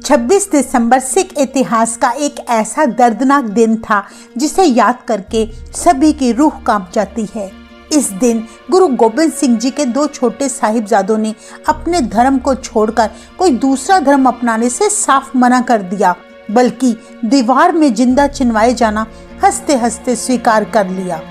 26 दिसंबर सिख इतिहास का एक ऐसा दर्दनाक दिन था जिसे याद करके सभी की रूह कांप जाती है। इस दिन गुरु गोबिंद सिंह जी के दो छोटे साहिबजादों ने अपने धर्म को छोड़कर कोई दूसरा धर्म अपनाने से साफ मना कर दिया, बल्कि दीवार में जिंदा चिनवाए जाना हंसते हंसते स्वीकार कर लिया।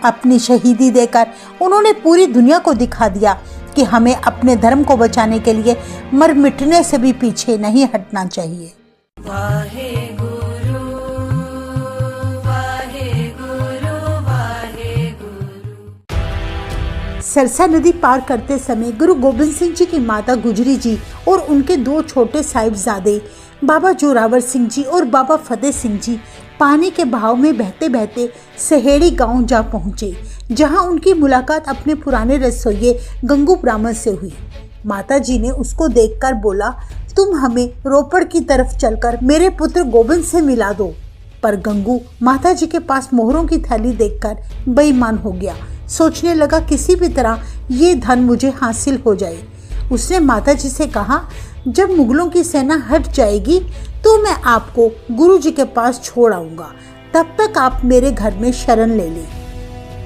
अपनी शहीदी देकर उन्होंने पूरी दुनिया को दिखा दिया कि हमें अपने धर्म को बचाने के लिए मर मिटने से भी पीछे नहीं हटना चाहिए। वाहे गुरु, वाहे गुरु, वाहे गुरु। सरसा नदी पार करते समय गुरु गोबिंद सिंह जी की माता गुजरी जी और उनके दो छोटे साहिबजादे बाबा जोरावर सिंह जी और बाबा फतेह सिंह जी पानी के बहाव में बहते बहते सहेड़ी गांव जा पहुंचे, जहां उनकी मुलाकात अपने पुराने रसोइये गंगू ब्राह्मण से हुई। माता जी ने उसको देखकर बोला, तुम हमें रोपड़ की तरफ चलकर मेरे पुत्र गोबिंद से मिला दो। पर गंगू माता जी के पास मोहरों की थैली देखकर बेईमान हो गया। सोचने लगा किसी भी तरह ये धन मुझे हासिल हो जाए। उसने माता जी से कहा, जब मुगलों की सेना हट जाएगी तो मैं आपको गुरु जी के पास छोड़ आऊंगा, तब तक आप मेरे घर में शरण ले लें।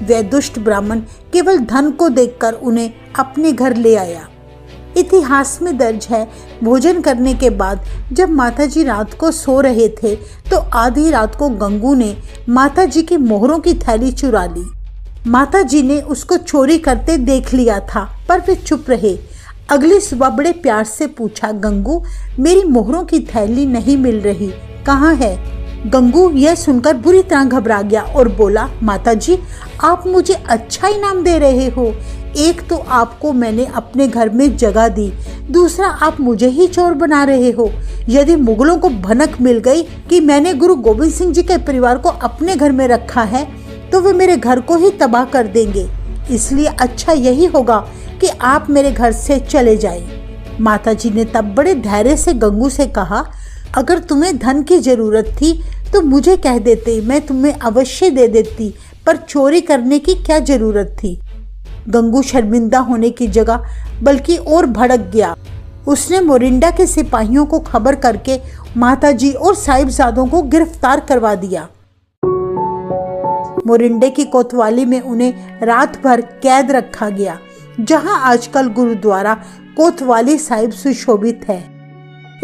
वह दुष्ट ब्राह्मण केवल धन को देखकर उन्हें अपने घर ले आया। इतिहास में दर्ज है, भोजन करने के बाद जब माताजी रात को सो रहे थे तो आधी रात को गंगू ने माताजी की मोहरों की थैली चुरा ली। माताजी ने उसको चोरी करते देख लिया था, पर वे चुप रहे। अगली सुबह बड़े प्यार से पूछा, गंगू मेरी मोहरों की थैली नहीं मिल रही, कहाँ है? गंगू यह सुनकर बुरी तरह घबरा गया और बोला, माताजी आप मुझे अच्छा इनाम दे रहे हो। एक तो आपको मैंने अपने घर में जगह दी, दूसरा आप मुझे ही चोर बना रहे हो। यदि मुगलों को भनक मिल गई कि मैंने गुरु गोबिंद सिंह जी के परिवार को अपने घर में रखा है तो वे मेरे घर को ही तबाह कर देंगे। इसलिए अच्छा यही होगा कि आप मेरे घर से चले जाएं। माताजी ने तब बड़े धैर्य से गंगू से कहा, अगर तुम्हें धन की जरूरत थी तो मुझे कह देते, मैं तुम्हें अवश्य दे देती, पर चोरी करने की क्या जरूरत थी? गंगू शर्मिंदा होने की जगह बल्कि और भड़क गया। उसने मोरिंडा के सिपाहियों को खबर करके माताजी और साहिबजादों को गिरफ्तार करवा दिया। मोरिंडे की कोतवाली में उन्हें रात भर कैद रखा गया, जहां आजकल गुरुद्वारा कोतवाली साहिब सुशोभित है।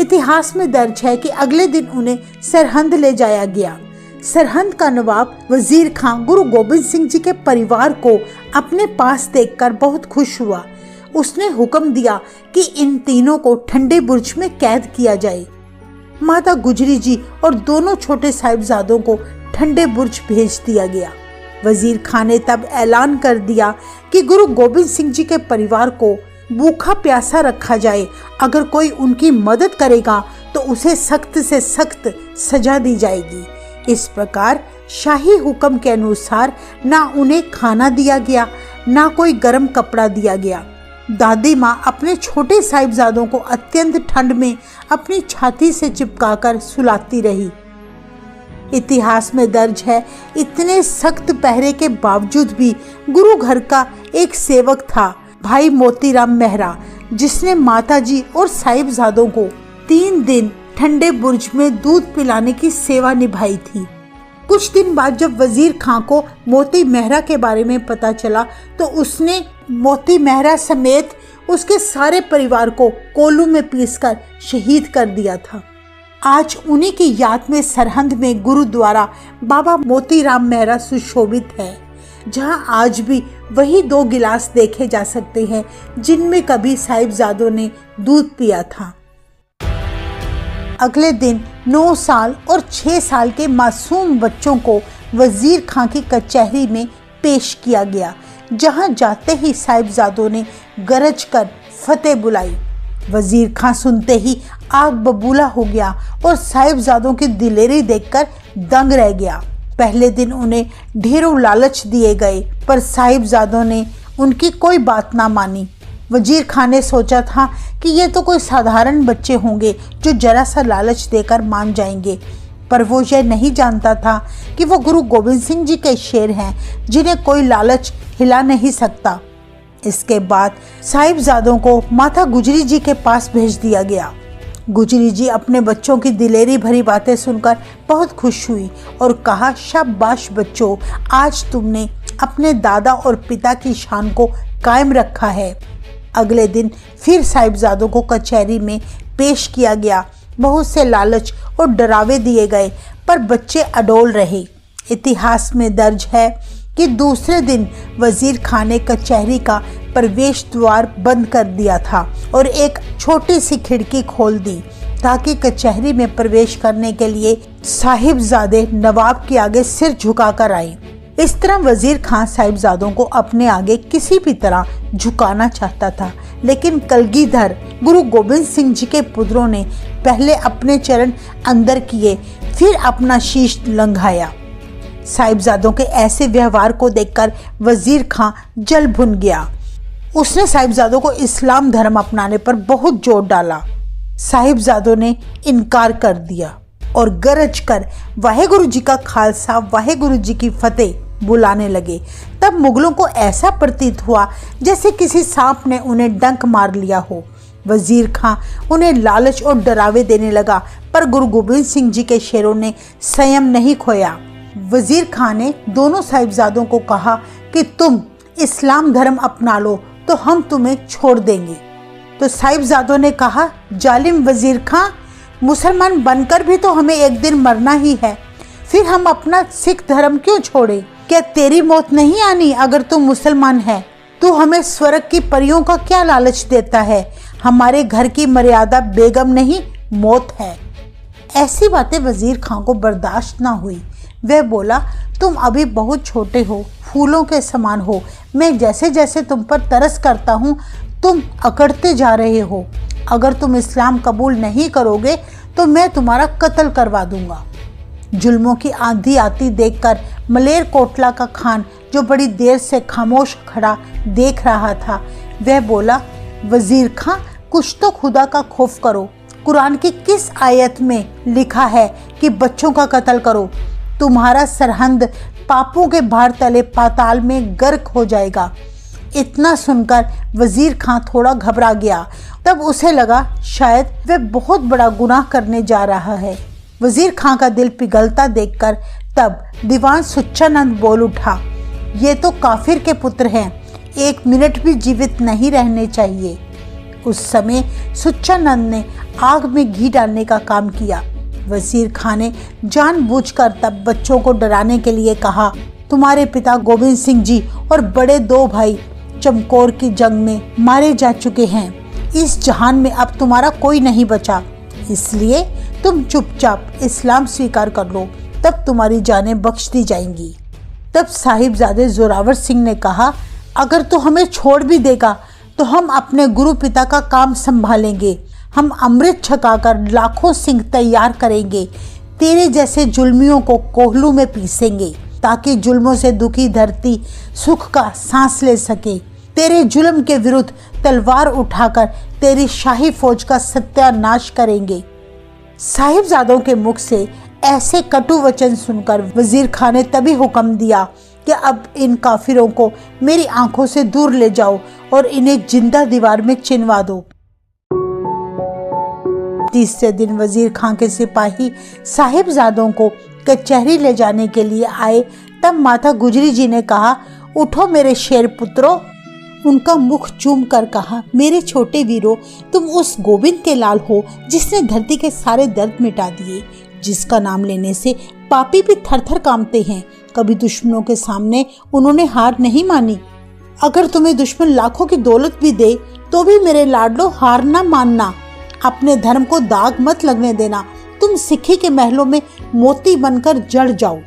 इतिहास में दर्ज है कि अगले दिन उन्हें सरहंद ले जाया गया। सरहंद का नवाब वजीर खान गुरु गोबिंद सिंह जी के परिवार को अपने पास देखकर बहुत खुश हुआ। उसने हुक्म दिया कि इन तीनों को ठंडे बुर्ज में कैद किया जाए। माता गुजरी जी और दोनों छोटे साहिबजादों को ठंडे बुर्ज भेज दिया गया। वजीर खान ने तब ऐलान कर दिया कि गुरु गोबिंद सिंह जी के परिवार को भूखा प्यासा रखा जाए। अगर कोई उनकी मदद करेगा तो उसे सख्त से सख्त सजा दी जाएगी। इस प्रकार शाही हुक्म के अनुसार ना उन्हें खाना दिया गया, ना कोई गर्म कपड़ा दिया गया। दादी माँ अपने छोटे साहिबजादों को अत्यंत ठंड में अपनी छाती से चिपकाकर सुलाती रही। इतिहास में दर्ज है, इतने सख्त पहरे के बावजूद भी गुरु घर का एक सेवक था, भाई मोतीराम मेहरा, जिसने माताजी और साहिबजादों को 3 दिन ठंडे बुर्ज में दूध पिलाने की सेवा निभाई थी। कुछ दिन बाद जब वजीर खां को मोती मेहरा के बारे में पता चला तो उसने मोती मेहरा समेत उसके सारे परिवार को कोलू में पीसकर शहीद कर दिया था। आज उन्हीं की याद में सरहंद में गुरुद्वारा बाबा मोतीराम मेहरा सुशोभित है, जहां आज भी वही 2 गिलास देखे जा सकते हैं जिनमें कभी साहिबजादों ने दूध पिया था। अगले दिन 9 साल और 6 साल के मासूम बच्चों को वजीर खां की कचहरी में पेश किया गया, जहां जाते ही साहिबजादों ने गरज कर फतेह बुलाई। वजीर खां सुनते ही आग बबूला हो गया और साहिबजादों की दिलेरी देखकर दंग रह गया। पहले दिन उन्हें ढेरों लालच दिए गए, पर साहिबजादों ने उनकी कोई बात ना मानी। वजीर खान ने सोचा था कि ये तो कोई साधारण बच्चे होंगे जो जरा सा लालच देकर मान जाएंगे, पर वो यह नहीं जानता था कि वो गुरु गोबिंद सिंह जी के शेर हैं, जिन्हें कोई लालच हिला नहीं सकता। इसके बाद साहिबजादों को माता गुजरी जी के पास भेज दिया गया। गुजरी जी अपने बच्चों की दिलेरी भरी बातें सुनकर बहुत खुश हुई और कहा, शाबाश बच्चों, आज तुमने अपने दादा और पिता की शान को कायम रखा है। अगले दिन फिर साहिबजादों को कचहरी में पेश किया गया। बहुत से लालच और डरावे दिए गए, पर बच्चे अडोल रहे। इतिहास में दर्ज है कि दूसरे दिन वजीर खान ने कचहरी का प्रवेश द्वार बंद कर दिया था और एक छोटी सी खिड़की खोल दी ताकि कचहरी में प्रवेश करने के लिए साहिबजादे नवाब के आगे सिर झुकाकर आए। इस तरह वजीर खान साहिबजादों को अपने आगे किसी भी तरह झुकाना चाहता था, लेकिन कलगीधर गुरु गोबिंद सिंह जी के पुत्रों ने पहले अपने चरण अंदर किए, फिर अपना शीश लंघाया। साहिबजादों के ऐसे व्यवहार को देखकर वजीर खां जल भुन गया। उसने साहिबजादों को इस्लाम धर्म अपनाने पर बहुत जोर डाला। साहिबजादों ने इनकार कर दिया और गरज कर वाहेगुरु जी का खालसा, वाहेगुरु जी की फतेह बुलाने लगे। तब मुगलों को ऐसा प्रतीत हुआ जैसे किसी सांप ने उन्हें डंक मार लिया हो। वजीर खां उन्हें लालच और डरावे देने लगा, पर गुरु गोबिंद सिंह जी के शेरों ने संयम नहीं खोया। वजीर खान ने दोनों साहिबजादों को कहा कि तुम इस्लाम धर्म अपना लो तो हम तुम्हें छोड़ देंगे। तो साहिबजादों ने कहा, जालिम वजीर खां, मुसलमान बनकर भी तो हमें एक दिन मरना ही है, फिर हम अपना सिख धर्म क्यों छोड़े? क्या तेरी मौत नहीं आनी अगर तू मुसलमान है? तू हमें स्वर्ग की परियों का क्या लालच देता है? हमारे घर की मर्यादा बेगम नहीं, मौत है। ऐसी बातें वजीर खां को बर्दाश्त ना हुई। वह बोला, तुम अभी बहुत छोटे हो, फूलों के समान हो। मैं जैसे जैसे तुम पर तरस करता हूँ तुम अकड़ते जा रहे हो। अगर तुम इस्लाम कबूल नहीं करोगे तो मैं तुम्हारा कत्ल करवा दूंगा। जुल्मों की आंधी आती देखकर मलेर कोटला का खान, जो बड़ी देर से खामोश खड़ा देख रहा था, वह बोला, वजीर खां, कुछ तो खुदा का खौफ करो। कुरान की किस आयत में लिखा है कि बच्चों का कत्ल करो? तुम्हारा सरहंद पापों के भार तले पाताल में गर्क हो जाएगा। इतना सुनकर वजीर खां थोड़ा घबरा गया। तब उसे लगा शायद वह बहुत बड़ा गुनाह करने जा रहा है। वजीर खां का दिल पिघलता देखकर तब दीवान सुच्चानंद बोल उठा, ये तो काफिर के पुत्र हैं, एक मिनट भी जीवित नहीं रहने चाहिए। उस समय सुच्चानंद ने आग में घी डालने का काम किया। वजीर खां ने जानबूझकर तब बच्चों को डराने के लिए कहा, तुम्हारे पिता गोबिंद सिंह जी और बड़े दो भाई चमकौर की जंग में मारे जा चुके हैं। इस जहान में अब तुम्हारा कोई नहीं बचा, इसलिए तुम चुपचाप इस्लाम स्वीकार कर लो, तब तुम्हारी जानें बख्श दी जाएंगी। तब साहिबजादे जोरावर सिंह ने कहा, अगर तू हमें छोड़ भी देगा तो हम अपने गुरु पिता का काम संभालेंगे। हम अमृत छकाकर लाखों सिंह तैयार करेंगे, तेरे जैसे जुल्मियों को कोहलू में पीसेंगे ताकि जुल्मों से दुखी धरती सुख का सांस ले सके। तेरे जुल्म के विरुद्ध तलवार उठाकर तेरी शाही फौज का सत्यानाश करेंगे। साहिबजादों के मुख से ऐसे कटु वचन सुनकर वजीर खान ने तभी हुक्म दिया कि अब इन काफिरों को मेरी आंखों से दूर ले जाओ और इन्हें जिंदा दीवार में चिनवा दो। तीसरे दिन वजीर खां के सिपाही साहिबजादों को कचहरी ले जाने के लिए आए। तब माता गुजरी जी ने कहा, उठो मेरे शेर पुत्रों। उनका मुख चूम कर कहा, मेरे छोटे वीरों, तुम उस गोविंद के लाल हो जिसने धरती के सारे दर्द मिटा दिए, जिसका नाम लेने से पापी भी थर थर कांपते हैं। कभी दुश्मनों के सामने उन्होंने हार नहीं मानी। अगर तुम्हें दुश्मन लाखों की दौलत भी दे तो भी मेरे लाडलो हार ना मानना। अपने धर्म को दाग मत लगने देना। तुम सिक्खी के महलों में मोती बनकर जड़ जाओ।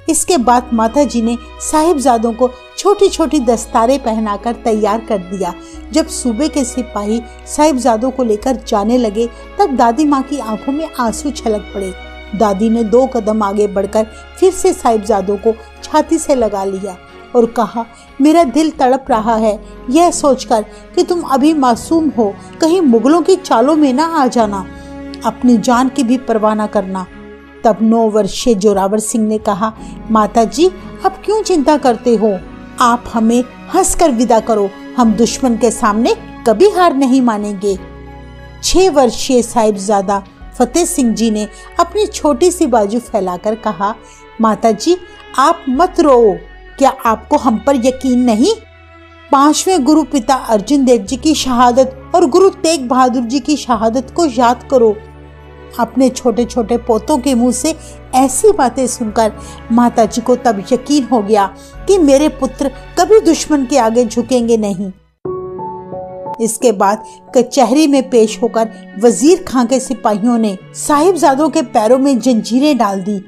इसके बाद माता जी ने साहिबजादों को छोटी छोटी दस्तारें पहनाकर तैयार कर दिया। जब सूबे के सिपाही साहिबजादों को लेकर जाने लगे तब दादी माँ की आंखों में आंसू छलक पड़े। दादी ने 2 कदम आगे बढ़कर फिर से साहिबजादों को छाती से लगा लिया और कहा, मेरा दिल तड़प रहा है यह सोचकर कि तुम अभी मासूम हो, कहीं मुगलों की चालों में ना आ जाना। अपनी जान की भी परवाह न करना। तब 9 वर्षीय जोरावर सिंह ने कहा, माता जी अब क्यों चिंता करते हो? आप हमें हंसकर विदा करो। हम दुश्मन के सामने कभी हार नहीं मानेंगे। 6 वर्षीय साहिबजादा फतेह सिंह जी ने अपनी छोटी सी बाजू फैलाकर कहा, माता जी आप मत रो, क्या आपको हम पर यकीन नहीं? 5वें गुरु पिता अर्जुन देव जी की शहादत और गुरु तेग बहादुर जी की शहादत को याद करो। अपने छोटे छोटे पोतों के मुंह से ऐसी बातें सुनकर माता जी को तब यकीन हो गया कि मेरे पुत्र कभी दुश्मन के आगे झुकेंगे नहीं। इसके बाद कचहरी में पेश होकर वजीर खां के सिपाहियों ने साहिबजादों के पैरों में जंजीरें डाल दी।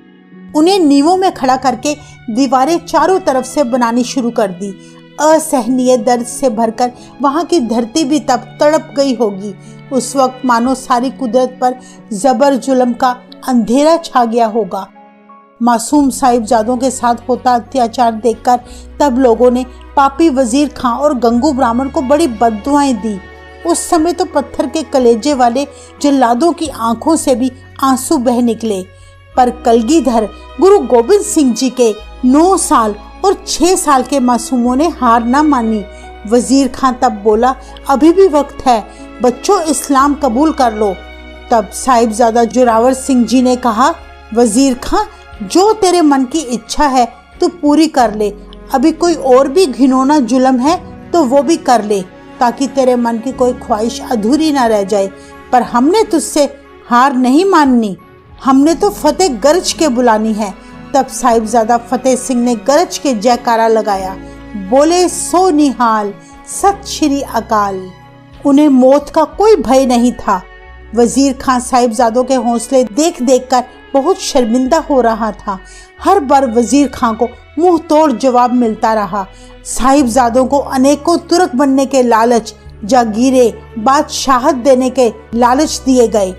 उन्हें नींवों में खड़ा करके दीवारें चारों तरफ से बनानी शुरू कर दी। असहनीय दर्द से भरकर वहां की धरती भी तब तड़प गई होगी। उस वक्त मानो सारी कुदरत पर जबर जुल्म का अंधेरा छा गया होगा। मासूम साहिबजादों के साथ होता अत्याचार देखकर तब लोगों ने पापी वजीर खां और गंगू ब्राह्मण को बड़ी बद्दुआएं दी। उस समय तो पत्थर के कलेजे वाले जल्लादों की आंखों से भी आंसू बह निकले। पर कलगीधर गुरु गोबिंद सिंह जी के 9 साल और 6 साल के मासूमों ने हार ना मानी। वजीर खां तब बोला, अभी भी वक्त है, बच्चों इस्लाम कबूल कर लो। तब साहिबजादा जोरावर सिंह जी ने कहा, वजीर खां जो तेरे मन की इच्छा है तू पूरी कर ले। अभी कोई और भी घिनौना जुल्म है तो वो भी कर ले, ताकि तेरे मन की कोई ख्वाहिश अधूरी ना रह जाए। पर हमने तुझसे हार नहीं माननी, हमने तो फतेह गरज के बुलानी है। तब साहिबजादा फतेह सिंह ने गरज के जयकारा लगाया, बोले सो निहाल, सत श्री अकाल। उन्हें मौत का कोई भय नहीं था। वजीर खां साहिबजादों के हौसले देख देख कर बहुत शर्मिंदा हो रहा था। हर बार वजीर खां को मुंह तोड़ जवाब मिलता रहा। साहिबजादों को अनेकों तुर्क बनने के लालच, जागीरे, बादशाहत देने के लालच दिए गए,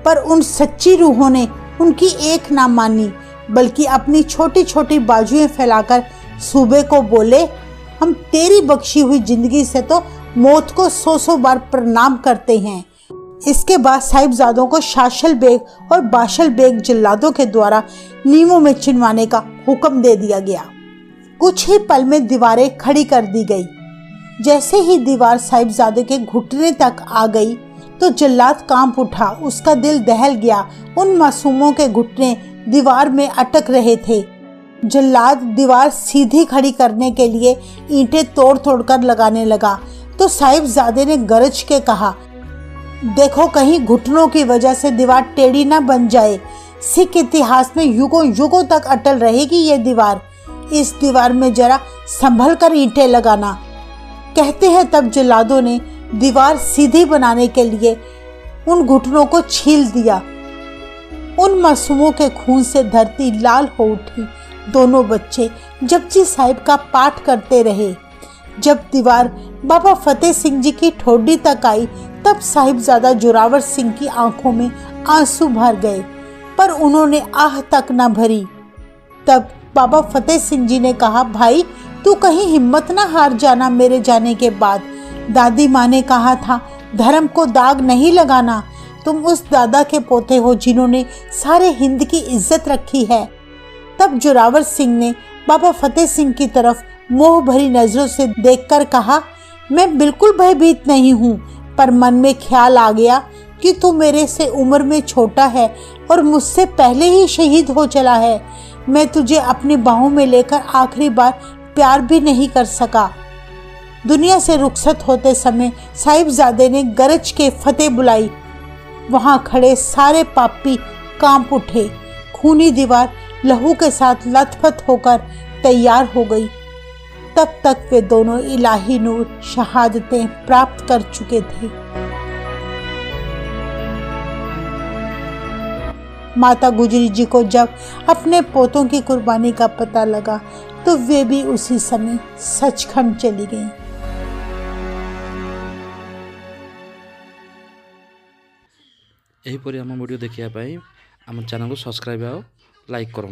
पर उन सच्ची रूहों ने उनकी एक ना मानी, बल्कि अपनी छोटी छोटी बाजुएं फैलाकर सूबे को बोले, हम तेरी बख्शी हुई जिंदगी से तो मौत को 100 बार प्रणाम करते हैं। इसके बाद साहिबजादों को शाशल बेग और बाशल बेग जल्लादों के द्वारा नींवों में चिनवाने का हुक्म दे दिया गया। कुछ ही पल में दीवारें खड़ी कर दी गई। जैसे ही दीवार साहिबजादे के घुटने तक आ गई तो जल्लाद कांप उठा, उसका दिल दहल गया। उन मासूमों के घुटने दीवार में अटक रहे थे। जल्लाद दीवार सीधी खड़ी करने के लिए ईंटें तोड़ तोड़ कर लगाने लगा तो साहिबजादे ने गरज के कहा, देखो कहीं घुटनों की वजह से दीवार टेढ़ी ना बन जाए। सिख इतिहास में युगों युगों तक अटल रहेगी ये दीवार। इस दीवार में जरा संभल कर ईंटें लगाना। कहते हैं तब जल्लादों ने दीवार सीधी बनाने के लिए उन घुटनों को छील दिया। उन मासूमों के खून से धरती लाल हो उठी। दोनों बच्चे जपजी साहिब का पाठ करते रहे। जब दीवार बाबा फतेह सिंह जी की ठोडी तक आई तब साहिबजादा जोरावर सिंह की आंखों में आंसू भर गए, पर उन्होंने आह तक न भरी। तब बाबा फतेह सिंह जी ने कहा, भाई तू कहीं हिम्मत ना हार जाना। मेरे जाने के बाद दादी माँ ने कहा था, धर्म को दाग नहीं लगाना। तुम उस दादा के पोते हो जिन्होंने सारे हिंद की इज्जत रखी है। तब जोरावर सिंह ने बाबा फतेह सिंह की तरफ मोह भरी नजरों से देखकर कहा, मैं बिल्कुल भयभीत नहीं हूँ, पर मन में ख्याल आ गया कि तू मेरे से उम्र में छोटा है और मुझसे पहले ही शहीद हो चला है। मैं तुझे अपनी बाहों में लेकर आखिरी बार प्यार भी नहीं कर सका। दुनिया से रुखसत होते समय साहिबजादे ने गरज के फतेह बुलाई। वहां खड़े सारे पापी कांप उठे। खूनी दीवार लहू के साथ लथपथ होकर तैयार हो गई। तब तक वे दोनों इलाही नूर शहादतें प्राप्त कर चुके थे। माता गुजरी जी को जब अपने पोतों की कुर्बानी का पता लगा तो वे भी उसी समय सचखंड चली गईं। एहीपरि आम वीडियो देखिया पाई आम चैनल को सब्सक्राइब और लाइक करूँ।